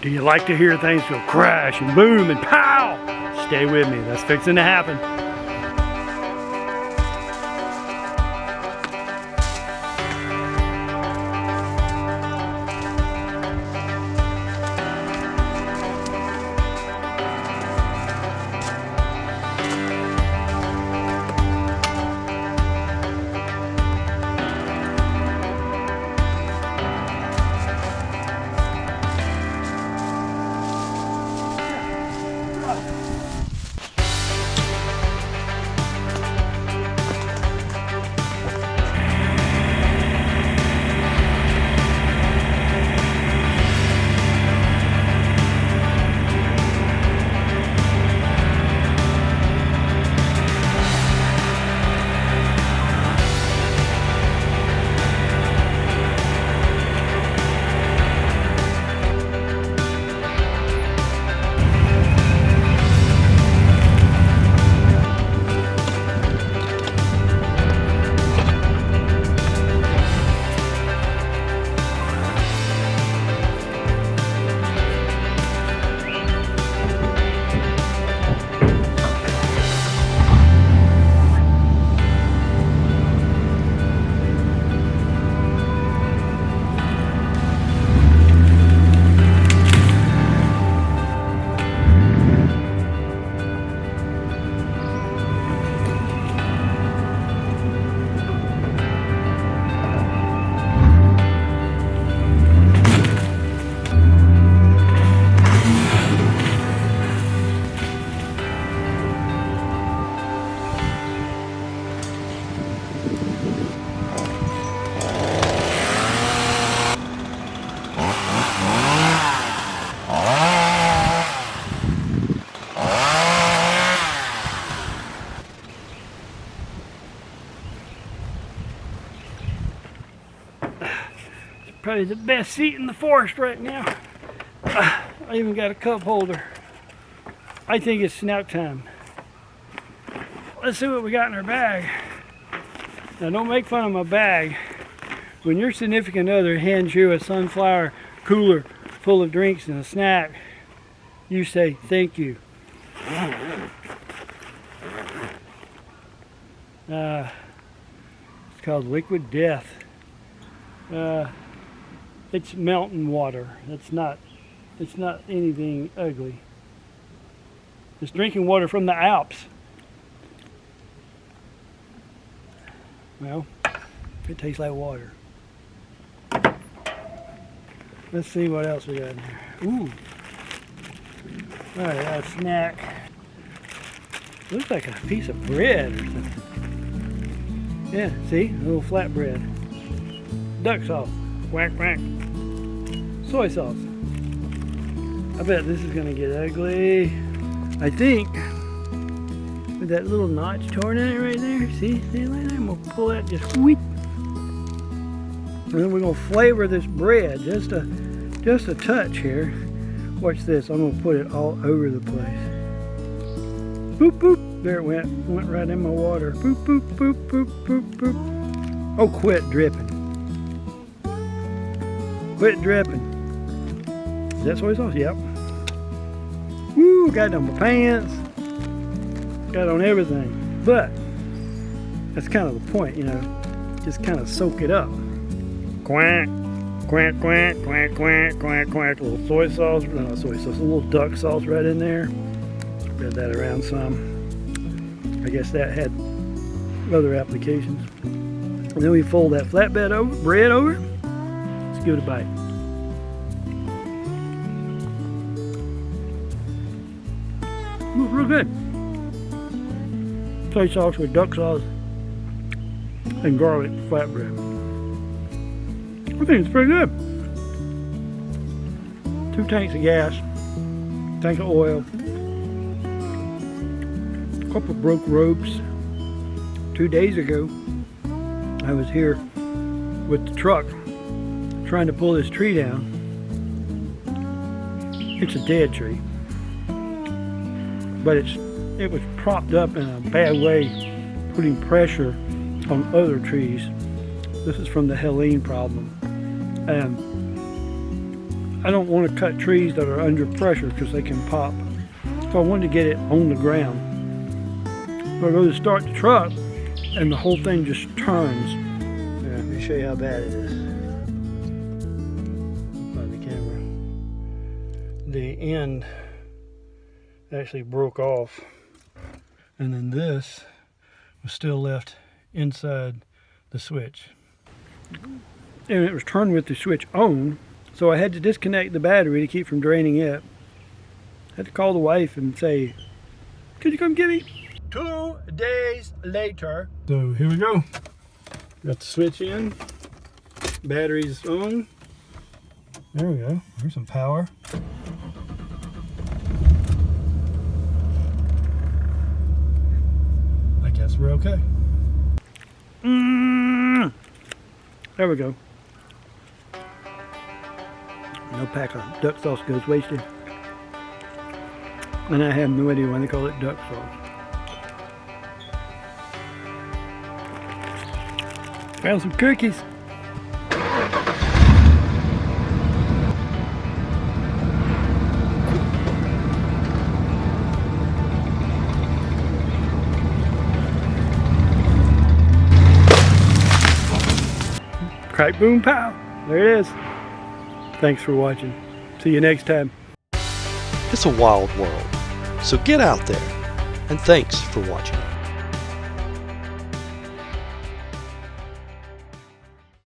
Do you like to hear things go crash and boom and pow? Stay with me, that's fixing to happen. Probably the best seat in the forest right now. I even got a cup holder. I think it's snack time. Let's see what we got in our bag. Now don't make fun of my bag. When your significant other hands you a sunflower cooler full of drinks and a snack, you say thank you. It's called liquid death. It's mountain water. It's not anything ugly. It's drinking water from the Alps. Well, it tastes like water. Let's see what else we got in here. Ooh. Alright, a snack. Looks like a piece of bread or something. Yeah, see? A little flatbread. Duck sauce. Quack, quack. Soy sauce. I bet this is gonna get ugly. I think with that little notch torn in it right there. See like that? I'm gonna pull that just wheat. And then we're gonna flavor this bread just a touch here. Watch this. I'm gonna put it all over the place. Boop boop. There it went. Went right in my water. Boop boop boop boop boop boop. Oh, quit dripping. Quit dripping. Is that soy sauce? Yep. Woo, got it on my pants. Got it on everything. But that's kind of the point, you know. Just kind of soak it up. Quack, quack, quack, quack, quack, quack, quack. A little soy sauce, not soy sauce, a little duck sauce right in there. Spread that around some. I guess that had other applications. And then we fold that flatbed over, bread over. Let's give it a bite. Looks real good. Soy sauce with duck sauce and garlic flatbread. I think it's pretty good. 2 tanks of gas, tank of oil, a couple of broke ropes. 2 days ago, I was here with the truck trying to pull this tree down. It's a dead tree, but it was propped up in a bad way, putting pressure on other trees. This is from the Helene problem. And I don't want to cut trees that are under pressure because they can pop. So I wanted to get it on the ground. So I go to start the truck and the whole thing just turns. Yeah, let me show you how bad it is. On the camera. The end actually broke off. And then this was still left inside the switch. And it was turned with the switch on, so I had to disconnect the battery to keep from draining it. I had to call the wife and say, could you come get me? 2 days later. So here we go. Got the switch in, battery's on. There we go, there's some power. I guess we're okay. There we go. No pack of duck sauce goes wasted. And I have no idea why they call it duck sauce. Found some cookies. Crack, boom, pow. There it is. Thanks for watching. See you next time. It's a wild world, so get out there, and thanks for watching.